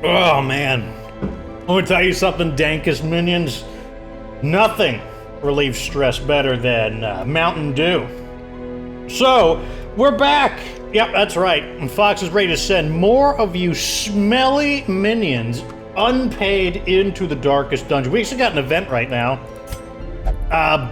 Oh man, I'm gonna tell you something, Dankest minions. Nothing relieves stress better than Mountain Dew. So, we're back! Yep, that's right. And Fox is ready to send more of you smelly minions unpaid into the darkest dungeon. We actually got an event right now.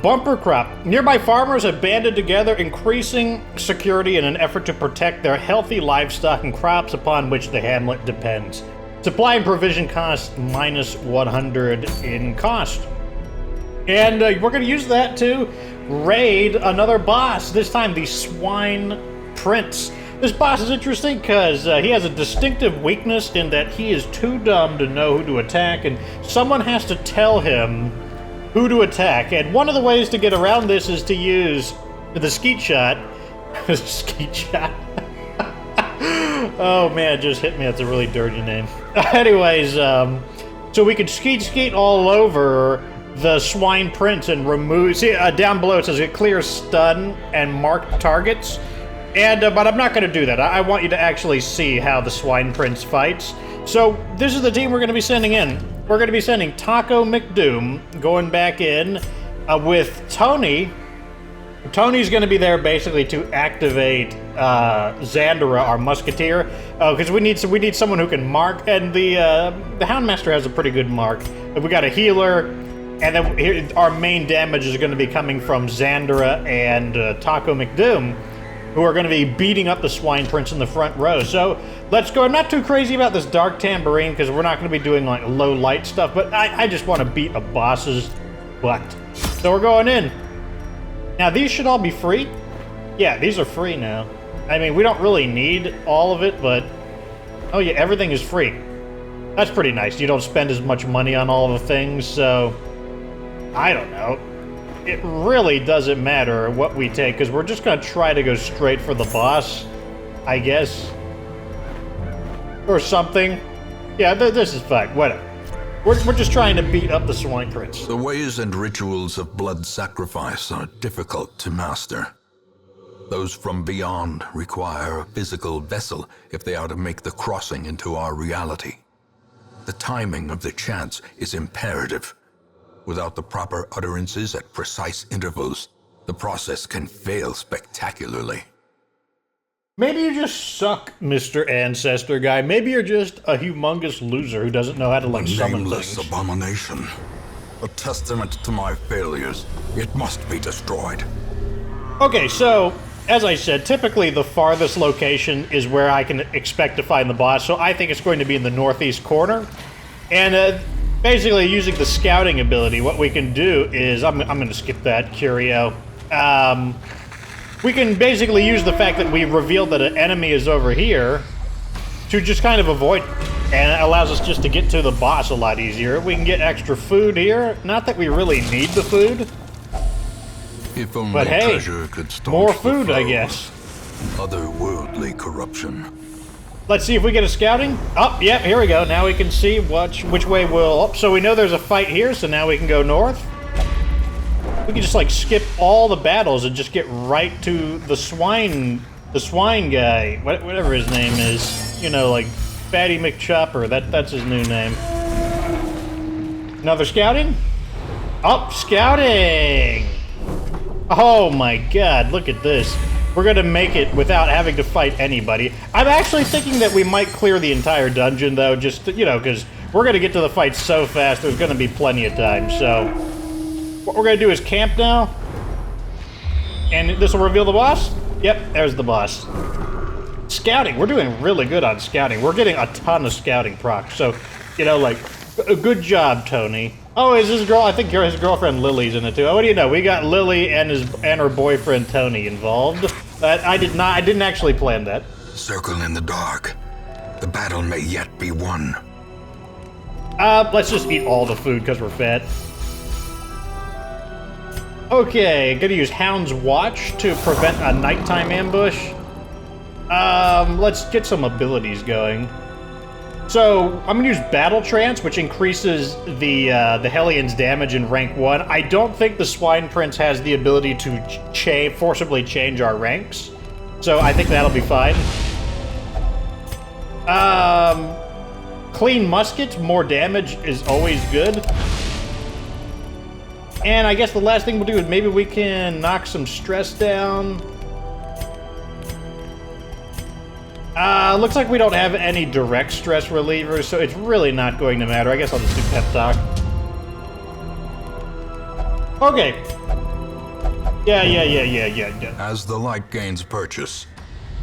Bumper crop. Nearby farmers have banded together, increasing security in an effort to protect their healthy livestock and crops upon which the hamlet depends. Supply and provision cost minus 100 in cost. And we're going to use that to raid another boss, this time the Swine Prince. This boss is interesting because he has a distinctive weakness in that he is too dumb to know who to attack, and someone has to tell him who to attack. And one of the ways to get around this is to use the skeet shot. Skeet shot. Oh man, it just hit me. That's a really dirty name. Anyways, so we could skeet all over the Swine Prince and remove. See, down below it says it clears stun and marked targets. And but I'm not going to do that. I want you to actually see how the Swine Prince fights. So this is the team we're going to be sending in. We're going to be sending Taco McDoom going back in with Tony. Tony's going to be there basically to activate Xandra, our musketeer, because we need someone who can mark, and the Houndmaster has a pretty good mark. We got a healer, and then here, our main damage is going to be coming from Xandra and Taco McDoom, who are going to be beating up the Swine Prince in the front row. So let's go. I'm not too crazy about this Dark Tambourine because we're not going to be doing like low light stuff, but I just want to beat a boss's butt. So we're going in. Now these should all be free. Yeah, these are free now. I mean, we don't really need all of it, but oh yeah, everything is free. That's pretty nice. You don't spend as much money on all the things, so I don't know. It really doesn't matter what we take, because we're just going to try to go straight for the boss, I guess. Or something. Yeah, this is fine. Whatever. We're just trying to beat up the Swine Prince. The ways and rituals of blood sacrifice are difficult to master. Those from beyond require a physical vessel if they are to make the crossing into our reality. The timing of the chants is imperative. Without the proper utterances at precise intervals, the process can fail spectacularly. Maybe you just suck, Mr. Ancestor Guy. Maybe you're just a humongous loser who doesn't know how to, like, summon nameless things. Abomination. A testament to my failures. It must be destroyed. Okay, so, as I said, typically the farthest location is where I can expect to find the boss, so I think it's going to be in the northeast corner. And, basically, using the scouting ability, what we can do is... I'm going to skip that, Curio. We can basically use the fact that we've revealed that an enemy is over here to just kind of avoid it. And it allows us just to get to the boss a lot easier. We can get extra food here. Not that we really need the food. If only but hey, treasure could staunch more food, the foe. I guess. Otherworldly corruption. Let's see if we get a scouting. Oh, yep, here we go. Now we can see which way we'll... Oh, so we know there's a fight here, so now we can go north. We can just, like, skip all the battles and just get right to the swine guy. Whatever his name is. You know, like, Fatty McChopper. That's his new name. Another scouting? Oh, scouting! Oh my god, look at this. We're gonna make it without having to fight anybody. I'm actually thinking that we might clear the entire dungeon, though, just, you know, because we're gonna get to the fight so fast, there's gonna be plenty of time, so... What we're gonna do is camp now. And this will reveal the boss? Yep, there's the boss. Scouting, we're doing really good on scouting. We're getting a ton of scouting procs, so, you know, like, a good job, Tony. Oh, is this girl? I think his girlfriend Lily's in it too. Oh, what do you know? We got Lily and her boyfriend Tony involved. I didn't actually plan that. Circle in the dark. The battle may yet be won. Let's just eat all the food because we're fat. Okay, gonna use Hound's Watch to prevent a nighttime ambush. Let's get some abilities going. So, I'm gonna use Battle Trance, which increases the Hellions' damage in rank 1. I don't think the Swine Prince has the ability to forcibly change our ranks. So, I think that'll be fine. clean muskets, more damage is always good. And I guess the last thing we'll do is maybe we can knock some stress down. Looks like we don't have any direct stress relievers, so it's really not going to matter. I guess I'll just do pep talk. Okay. Yeah. As the light gains purchase,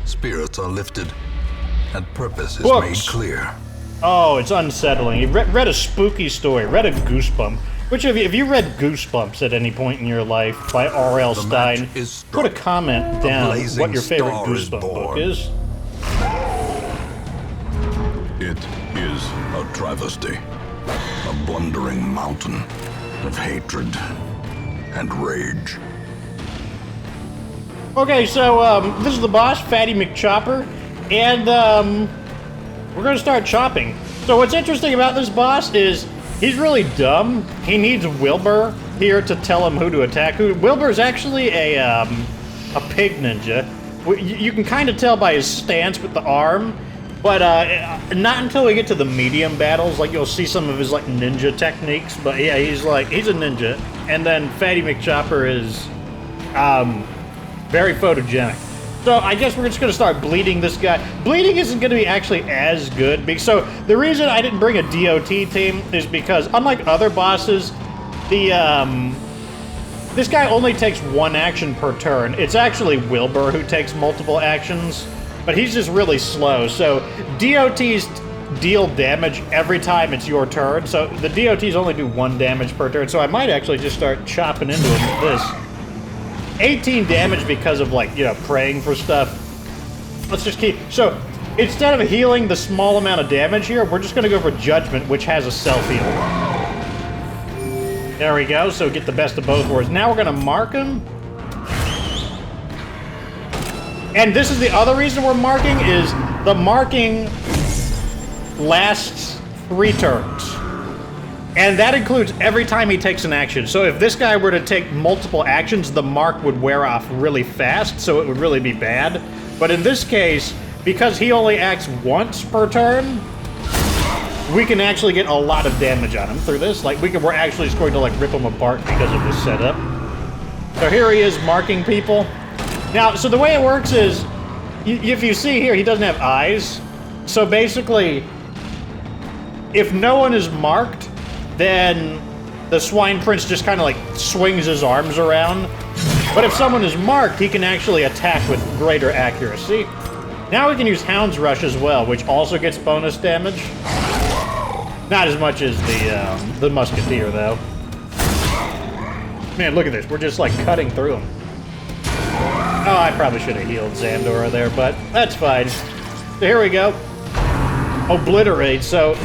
spirits are lifted, and purpose is Books. made clear. Oh, it's unsettling. You read a spooky story, read a Goosebump. Which of you, have you read Goosebumps at any point in your life by R.L. Stein? Put a comment down what your favorite Goosebump book is. It is a travesty, a blundering mountain of hatred and rage. Okay, so this is the boss, Fatty McChopper, and we're gonna start chopping. So what's interesting about this boss is he's really dumb. He needs Wilbur here to tell him who to attack. Wilbur's actually a pig ninja. You can kind of tell by his stance with the arm, but not until we get to the medium battles, like you'll see some of his like ninja techniques. But yeah, he's a ninja. And then Fatty McChopper is very photogenic. So I guess we're just gonna start bleeding this guy. Bleeding isn't gonna be actually as good. So the reason I didn't bring a DOT team is because unlike other bosses, this guy only takes one action per turn. It's actually Wilbur who takes multiple actions, but he's just really slow. So DOTs deal damage every time it's your turn. So the DOTs only do 1 damage per turn. So I might actually just start chopping into him with this. 18 damage because of, like, you know, praying for stuff. Let's just keep... So, instead of healing the small amount of damage here, we're just going to go for Judgment, which has a self-heal. There we go, so get the best of both worlds. Now we're going to mark him. And this is the other reason we're marking, is the marking lasts 3 turns. And that includes every time he takes an action. So if this guy were to take multiple actions, the mark would wear off really fast, so it would really be bad. But in this case, because he only acts once per turn, we can actually get a lot of damage on him through this. Like, we're actually just going to, like, rip him apart because of this setup. So here he is marking people. Now, so the way it works is, if you see here, he doesn't have eyes. So basically, if no one is marked, then the Swine Prince just kind of like swings his arms around. But if someone is marked, he can actually attack with greater accuracy. Now we can use Hound's Rush as well, which also gets bonus damage. Not as much as the Musketeer, though. Man, look at this. We're just like cutting through him. Oh, I probably should have healed Xandora there, but that's fine. So here we go. Obliterate, so...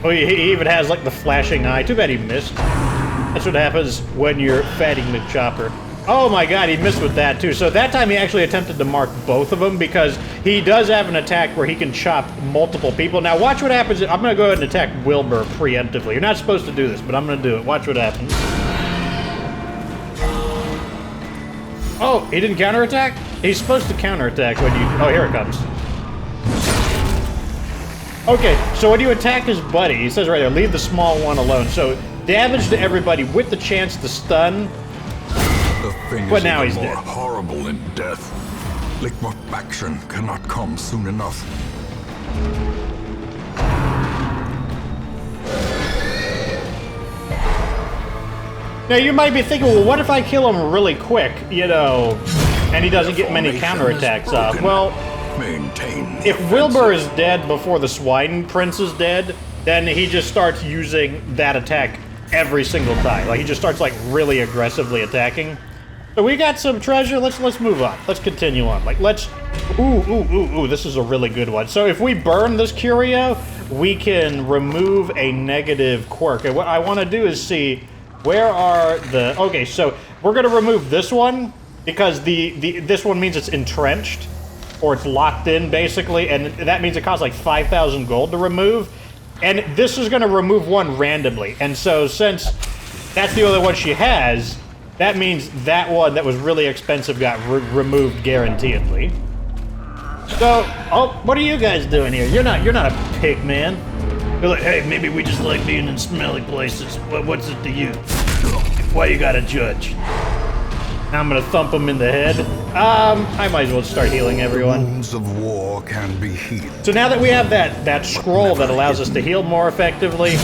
Oh, he even has, like, the flashing eye. Too bad he missed. That's what happens when you're fatting McChopper. Oh my god, he missed with that, too. So that time he actually attempted to mark both of them because he does have an attack where he can chop multiple people. Now, watch what happens. I'm going to go ahead and attack Wilbur preemptively. You're not supposed to do this, but I'm going to do it. Watch what happens. Oh, he didn't counterattack? He's supposed to counterattack when you... Oh, here it comes. Okay, so when you attack his buddy, he says right there, leave the small one alone. So, damage to everybody with the chance to stun. But now he's dead. More horrible in death. Liquefaction cannot come soon enough. Now, you might be thinking, well, what if I kill him really quick, you know, and he doesn't get many counterattacks off? Well... If Wilbur is dead before the Swine Prince is dead, then he just starts using that attack every single time. Like, he just starts, like, really aggressively attacking. So we got some treasure. Let's move on. Let's continue on. Like, let's... Ooh, this is a really good one. So if we burn this curio, we can remove a negative quirk. And what I want to do is see where are the... Okay, so we're going to remove this one because this one means it's entrenched. Or it's locked in, basically, and that means it costs like 5,000 gold to remove. And this is going to remove one randomly. And so, since that's the only one she has, that means that one that was really expensive got removed guaranteedly. So, oh, what are you guys doing here? You're not a pig, man. You're like, hey, maybe we just like being in smelly places. What's it to you? Why you gotta judge? Now I'm gonna thump him in the head. I might as well start healing everyone. Wounds of war can be healed. So now that we have that scroll that allows us to heal more effectively,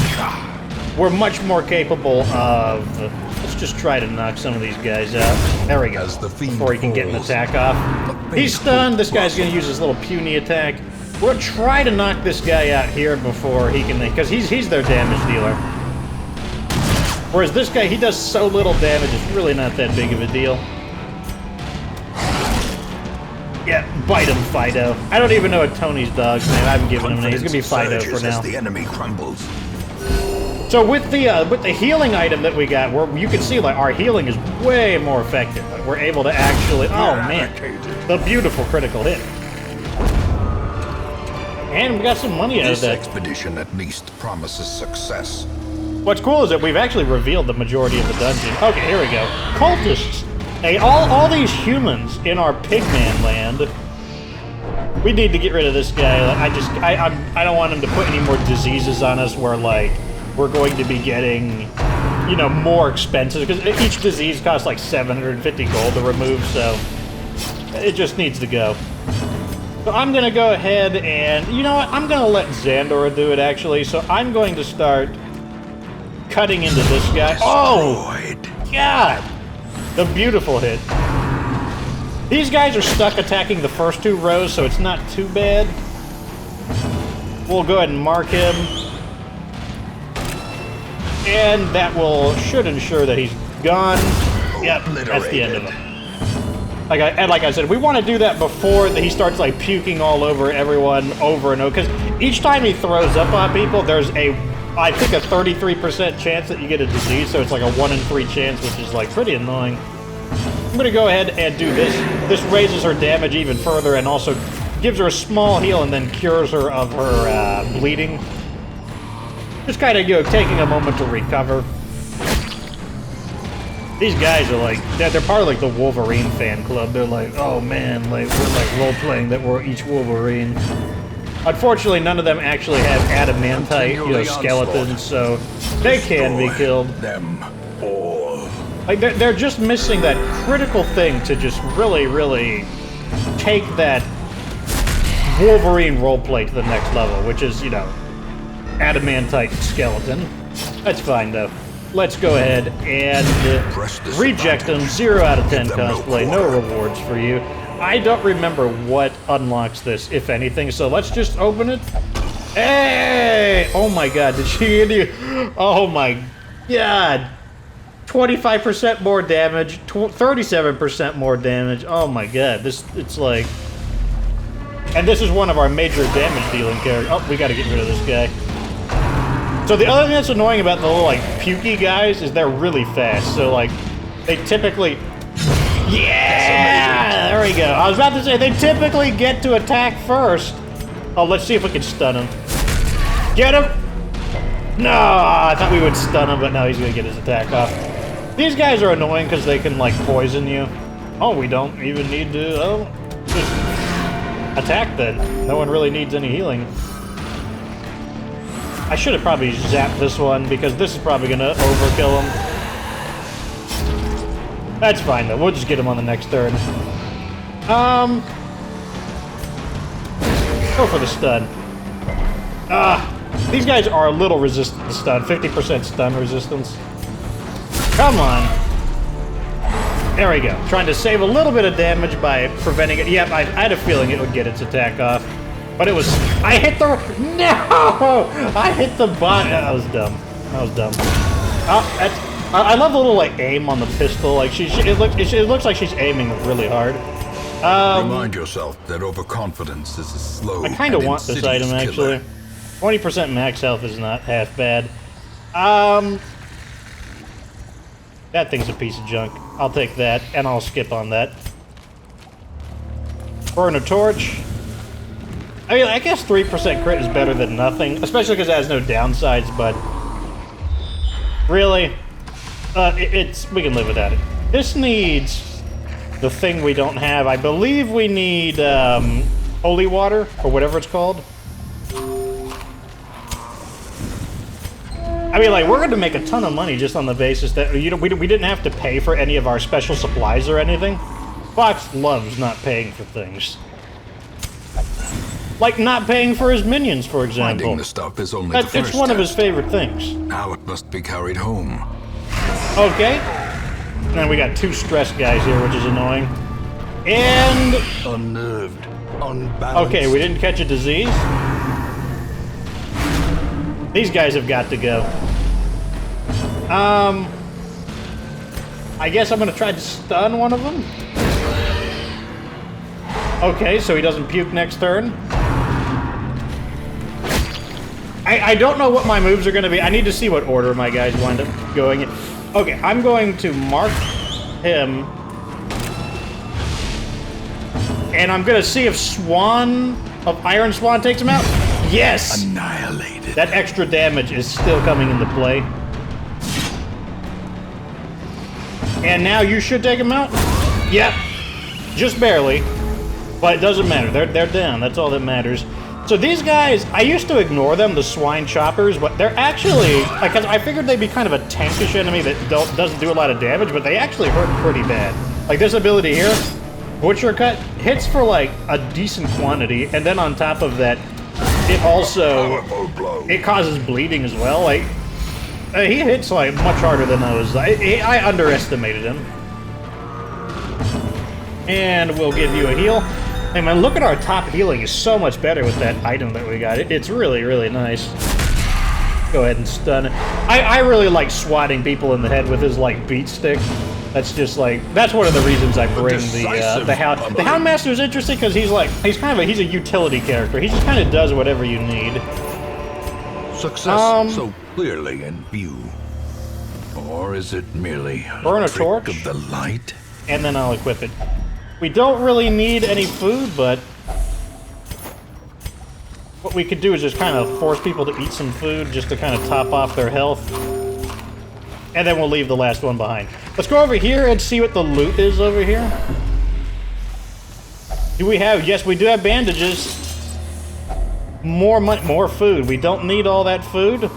we're much more capable of... Let's just try to knock some of these guys out. There we go. Before he can get an attack off. He's stunned. This guy's gonna use his little puny attack. We'll try to knock this guy out here before he can... Because he's their damage dealer. Whereas this guy, he does so little damage, it's really not that big of a deal. Yeah, bite him, Fido. I don't even know what Tony's dog's name. I haven't given him a name. He's gonna be Fido for now. As the enemy crumbles. So with the healing item that we got, you can see like our healing is way more effective. Like, we're able to actually... Oh man, the beautiful critical hit. And we got some money out of that. This expedition at least promises success. What's cool is that we've actually revealed the majority of the dungeon. Okay, here we go. Cultists. Hey, all these humans in our pigman land. We need to get rid of this guy. Like, I don't want him to put any more diseases on us where like we're going to be getting, you know, more expenses because each disease costs like 750 gold to remove. So it just needs to go. So I'm gonna go ahead and you know what? I'm gonna let Xandor do it actually. So I'm going to start cutting into this guy. Oh, God! The beautiful hit. These guys are stuck attacking the first two rows, so it's not too bad. We'll go ahead and mark him. And that should ensure that he's gone. Yep, that's the end of him. Like I said, we want to do that before he starts like puking all over everyone over and over. Because each time he throws up on people, there's I think a 33% chance that you get a disease, so it's like a 1 in 3 chance, which is like pretty annoying. I'm gonna go ahead and do this. This raises her damage even further and also gives her a small heal and then cures her of her bleeding. Just kind of, you know, taking a moment to recover. These guys are like, they're part of like the Wolverine fan club. They're like, oh man, like we're like role-playing that we're each Wolverine. Unfortunately, none of them actually have adamantite, you know, skeletons, so they can be killed. Them all. Like they're just missing that critical thing to just really, really take that Wolverine roleplay to the next level, which is, you know, adamantite skeleton. That's fine though. Let's go ahead and reject them. 0 out of 10 cosplay. No rewards for you. I don't remember what unlocks this, if anything, so let's just open it. Hey! Oh my god, did she hit you? Oh my god. 25% more damage, 37% more damage. Oh my god, it's like... And this is one of our major damage dealing characters. Oh, we gotta get rid of this guy. So the other thing that's annoying about the little, like, pukey guys is they're really fast, so, like, they typically... Yeah! There we go. I was about to say, they typically get to attack first. Oh, let's see if we can stun him. Get him! No! I thought we would stun him, but no, he's gonna get his attack off. These guys are annoying because they can, like, poison you. Oh, we don't even need to... Oh, just attack then. No one really needs any healing. I should have probably zapped this one because this is probably gonna overkill him. That's fine though, we'll just get him on the next turn. Go for the stun. These guys are a little resistant to stun, 50% stun resistance. Come on. There we go. Trying to save a little bit of damage by preventing it. Yep, I had a feeling it would get its attack off. But it was... I hit the... No! I hit the button. That was dumb. That was dumb. I love the little, like, aim on the pistol. Like, it looks like she's aiming really hard. Remind yourself that overconfidence is a slow. I kind of want this item, actually. 20% max health is not half bad. That thing's a piece of junk. I'll take that, and I'll skip on that. Burn a torch. I mean, I guess 3% crit is better than nothing, especially because it has no downsides, but... Really? We can live without it. This needs the thing we don't have. I believe we need, holy water, or whatever it's called. I mean, like, we're going to make a ton of money just on the basis that we didn't have to pay for any of our special supplies or anything. Fox loves not paying for things. Like not paying for his minions, for example. Finding the stuff is only the first It's one of his step. favorite things. Now it must be carried home. Okay. And then we got 2 stressed guys here, which is annoying. And... Unnerved, unbalanced. okay, we didn't catch a disease. These guys have got to go. I guess I'm gonna try to stun one of them. Okay, so he doesn't puke next turn. I don't know what my moves are gonna be. I need to see what order my guys wind up going in. Okay, I'm going to mark him. And I'm gonna see if Iron Swan takes him out. Yes! Annihilated. That extra damage is still coming into play. And now you should take him out? Yep. Just barely. But it doesn't matter. They're down. That's all that matters. So these guys, I used to ignore them, the swine choppers, but they're actually... like, 'cause I figured they'd be kind of a tankish enemy that doesn't do a lot of damage, but they actually hurt pretty bad. Like this ability here, Butcher Cut, hits for like a decent quantity, and then on top of that, it also... it causes bleeding as well. Like, he hits like much harder than I was... I underestimated him. And we'll give you a heal. Hey man, look at our top healing is so much better with that item that we got. It's really, really nice. Go ahead and stun it. I really like swatting people in the head with his like beat stick. That's just like, that's one of the reasons I bring the Hound. The Houndmaster is interesting because he's a utility character. He just kind of does whatever you need. Success so clearly in view. Or is it merely burn a trick torch of the light? And then I'll equip it. We don't really need any food, but what we could do is just kind of force people to eat some food just to kind of top off their health. And then we'll leave the last one behind. Let's go over here and see what the loot is over here. Do we have... yes, we do have bandages. More money, more food. We don't need all that food,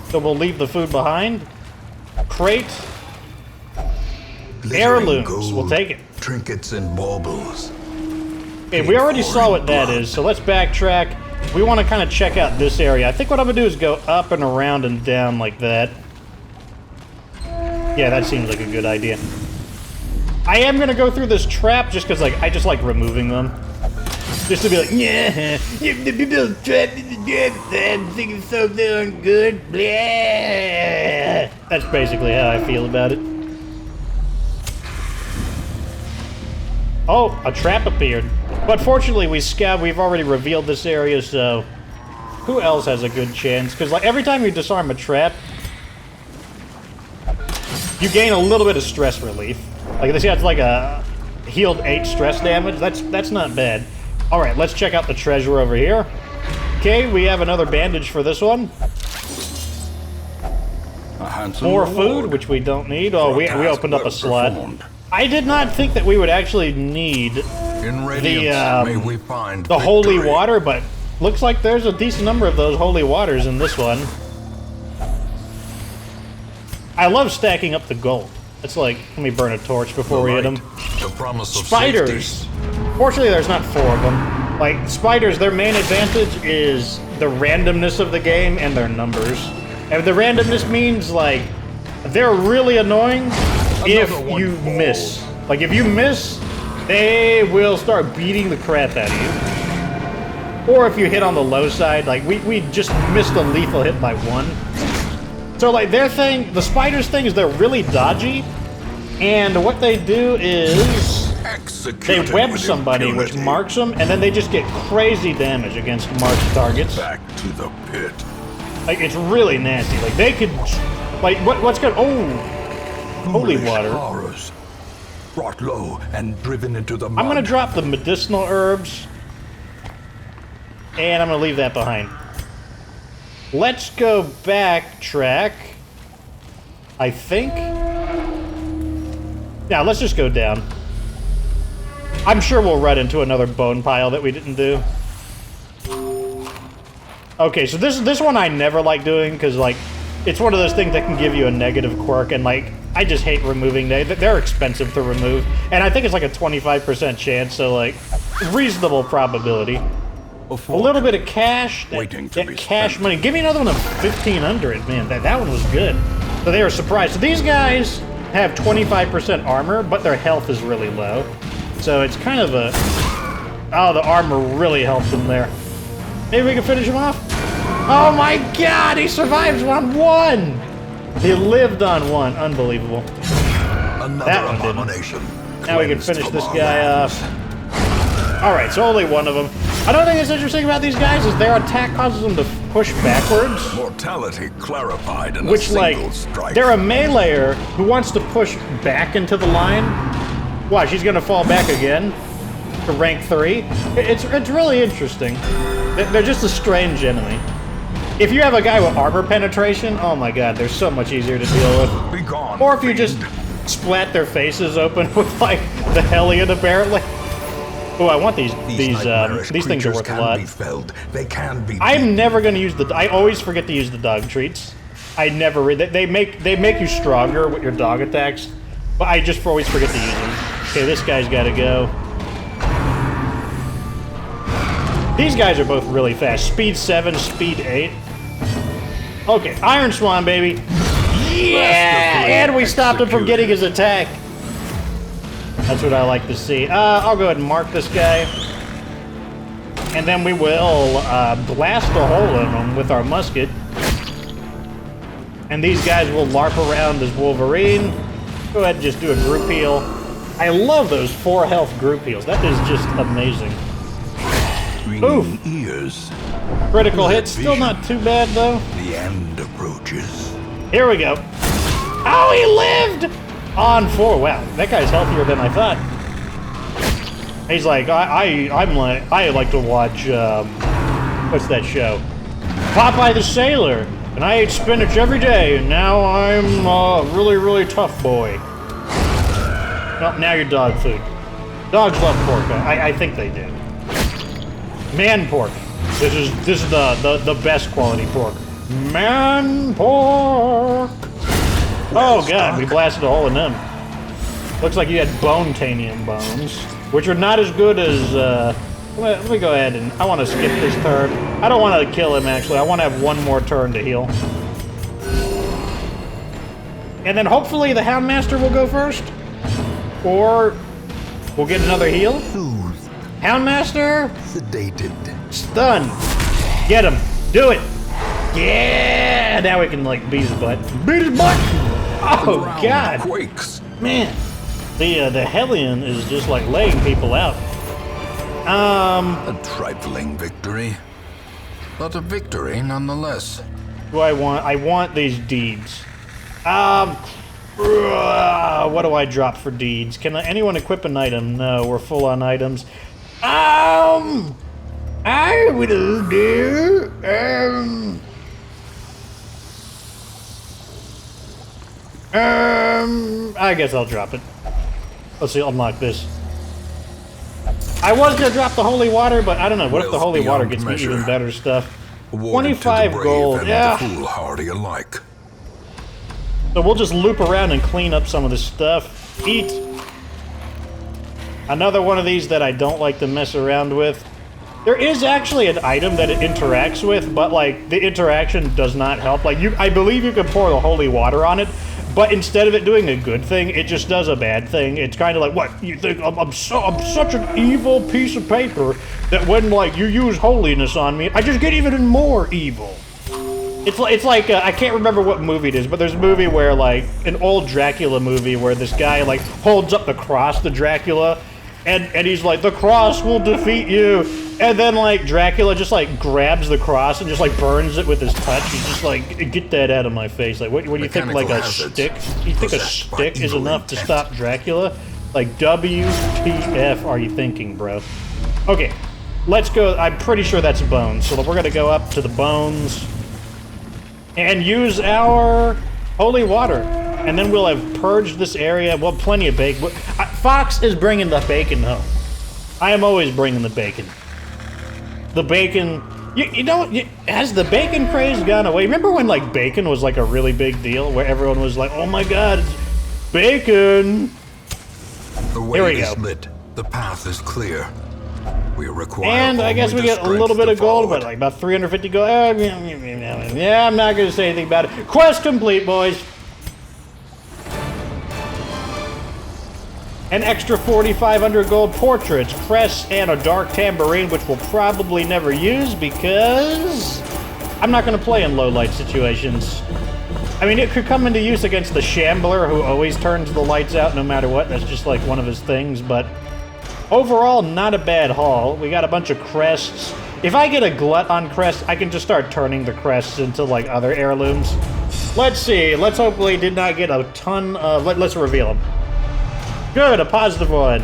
so we'll leave the food behind. Crate. Heirlooms. Gold, we'll take it. Trinkets and baubles. Okay, we already saw what that is, so let's backtrack. We want to kind of check out this area. I think what I'm going to do is go up and around and down like that. Yeah, that seems like a good idea. I am going to go through this trap just because like, I just like removing them. Just to be like, yeah, the people trapped in the trap, I'm thinking so darn good. Blah. That's basically how I feel about it. Oh, a trap appeared. But fortunately, we've already revealed this area, so who else has a good chance? Because like every time you disarm a trap, you gain a little bit of stress relief. Like this, it's like a healed 8 stress damage. That's not bad. All right, let's check out the treasure over here. Okay, we have another bandage for this one. More food, which we don't need. Oh, we opened up a slot. I did not think that we would actually need the holy water, but looks like there's a decent number of those holy waters in this one. I love stacking up the gold. It's like, let me burn a torch before we hit them. Spiders! Fortunately, there's not 4 of them. Like, spiders, their main advantage is the randomness of the game and their numbers. And the randomness means, like, they're really annoying if you miss. Like, if you miss, they will start beating the crap out of you. Or if you hit on the low side, like, we just missed a lethal hit by 1. So, like, their thing, the spiders' thing is they're really dodgy, and what they do is they web somebody, which marks them, and then they just get crazy damage against marked targets. Back to the pit. Like, it's really nasty. Like, they could, like, what's good? Oh, holy water. Horrors, brought low and driven into the mud. I'm gonna drop the medicinal herbs, and I'm gonna leave that behind. Let's go backtrack, I think. Yeah, let's just go down. I'm sure we'll run into another bone pile that we didn't do. Okay, so this one I never like doing, because, like, it's one of those things that can give you a negative quirk, and, like, I just hate removing. They're expensive to remove, and I think it's like a 25% chance, so, like, reasonable probability. A little bit of cash, that cash money. Give me another one of 1,500, man. That one was good. So they were surprised. So these guys have 25% armor, but their health is really low. So it's kind of a... Oh, the armor really helped them there. Maybe we can finish him off? Oh my god, he survives on one! He lived on one. Unbelievable. Another abomination. Now we can finish this guy off. Alright, so only one of them. Another thing that's interesting about these guys is their attack causes them to push backwards. Mortality clarified in which, a single like, strike. they're a meleeer who wants to push back into the line. Why, she's gonna fall back again? To rank 3? It's really interesting. They're just a strange enemy. If you have a guy with armor penetration, oh my god, they're so much easier to deal with. Be gone, or if you fiend. just splat their faces open with, like, the Hellion, apparently. Oh, I want these things are worth a lot. They can be I'm never going to use the... I always forget to use the dog treats. I never... They make you stronger with your dog attacks, but I just always forget to use them. Okay, this guy's got to go. These guys are both really fast. Speed 7, speed 8. Okay, Iron Swan, baby. Yeah! And we stopped him from getting his attack. That's what I like to see. I'll go ahead and mark this guy. And then we will blast a hole in him with our musket. And these guys will LARP around as Wolverine. Go ahead and just do a group heal. I love those 4 health group heals. That is just amazing. Oof. Ears. Critical hit. Still not too bad, though. The end approaches. Here we go. Oh, he lived! On 4. Wow, that guy's healthier than I thought. He's like, I like to watch, what's that show? Popeye the Sailor. And I ate spinach every day, and now I'm a really, really tough boy. Well, now you're dog food. Dogs love pork. I think they do. Man pork. This is the best quality pork. Man pork. Oh god, we blasted a hole in them. Looks like you had bone-tanium bones, which are not as good as, let me go ahead and, I want to skip this turn. I don't want to kill him, actually. I want to have one more turn to heal. And then hopefully the Houndmaster will go first. Or we'll get another heal. Soothed. Houndmaster. Sedated. Stun. Get him. Do it. Yeah. Now we can, like, beat his butt. Beat his butt. Oh, God. Quakes. Man. The Hellion is just, like, laying people out. A trifling victory. But a victory nonetheless. Who I want? I want these deeds. What do I drop for deeds? Can anyone equip an item? No, we're full on items. I will do, I guess I'll drop it. Let's see, unlock this. I was gonna drop the holy water, but I don't know. What if the holy water gets me even better stuff? 25 gold, yeah. Foolhardy alike. So we'll just loop around and clean up some of this stuff. Eat. Another one of these that I don't like to mess around with. There is actually an item that it interacts with, but like the interaction does not help. Like I believe you can pour the holy water on it, but instead of it doing a good thing, it just does a bad thing. It's kind of like, what, you think I'm such an evil piece of paper that when like you use holiness on me, I just get even more evil. It's like I can't remember what movie it is, but there's a movie where like an old Dracula movie where this guy like holds up the cross to Dracula, and he's like, the cross will defeat you, and then like Dracula just like grabs the cross and just like burns it with his touch. He's just like, get that out of my face. Like what do you think, like a stick? You think a stick is enough to stop Dracula? Like WTF are you thinking, bro? Okay, let's go. I'm pretty sure that's bones, so we're gonna go up to the bones and use our holy water. And then we'll have purged this area. Well, plenty of bacon. Fox is bringing the bacon home. I am always bringing the bacon. The bacon You know, has the bacon craze gone away? Remember when, like, bacon was, like, a really big deal? Where everyone was like, oh my god, it's bacon! The way is lit. The path is clear. We require and I guess we get a little bit of gold, but like about 350 gold. Yeah, I'm not going to say anything about it. Quest complete, boys. An extra 4,500 gold portraits, crests, and a dark tambourine, which we'll probably never use because I'm not going to play in low light situations. I mean, it could come into use against the Shambler, who always turns the lights out no matter what. That's just like one of his things, but overall, not a bad haul. We got a bunch of crests. If I get a glut on crests, I can just start turning the crests into like other heirlooms. Let's see. Let's hopefully did not get a ton of... Let's reveal them. Good, a positive one.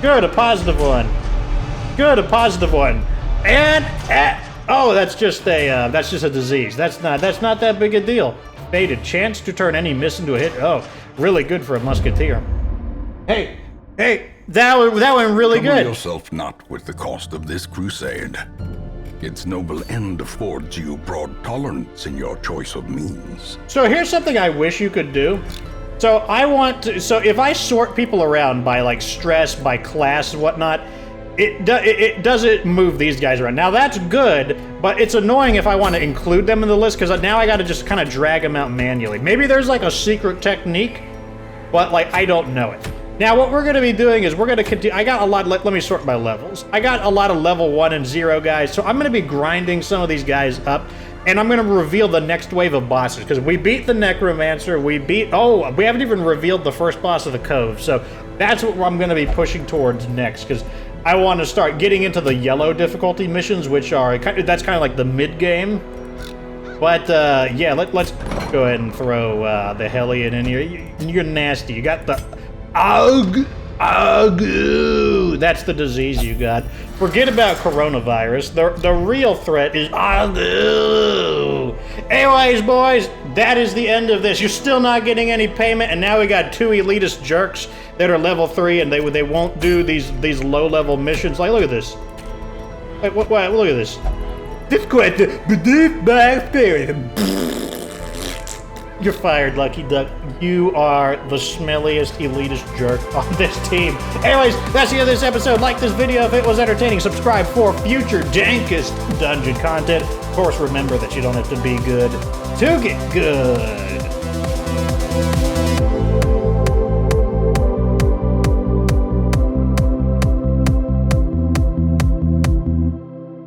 Good, a positive one. Good, a positive one. And oh, that's just a disease. That's not that big a deal. Faded. Chance to turn any miss into a hit. Oh, really good for a musketeer. Hey, that went really good. Trouble yourself not with the cost of this crusade. Its noble end affords you broad tolerance in your choice of means. So here's something I wish you could do. So I want to, so if I sort people around by like stress, by class and whatnot, it doesn't move these guys around. Now that's good, but it's annoying if I want to include them in the list because now I got to just kind of drag them out manually. Maybe there's like a secret technique, but like I don't know it. Now what we're going to be doing is we're going to continue. I got a lot, let me sort by levels. I got a lot of level 1 and 0 guys, so I'm going to be grinding some of these guys up. And I'm going to reveal the next wave of bosses, because we beat the Necromancer, we haven't even revealed the first boss of the Cove, so that's what I'm going to be pushing towards next, because I want to start getting into the yellow difficulty missions, which are, that's kind of like the mid-game. But, yeah, let's go ahead and throw the Hellion in here. You're nasty. You got the... Agu! That's the disease you got. Forget about coronavirus. The real threat is Agu! Anyways, boys, that is the end of this. You're still not getting any payment, and now we got 2 elitist jerks that are level 3, and they won't do these low-level missions. Like, look at this. Like, what? Look at this. This quest beneath my spirit. You're fired, Lucky Duck. You are the smelliest, elitist jerk on this team. Anyways, that's the end of this episode. Like this video if it was entertaining. Subscribe for future dankest dungeon content. Of course, remember that you don't have to be good to get good.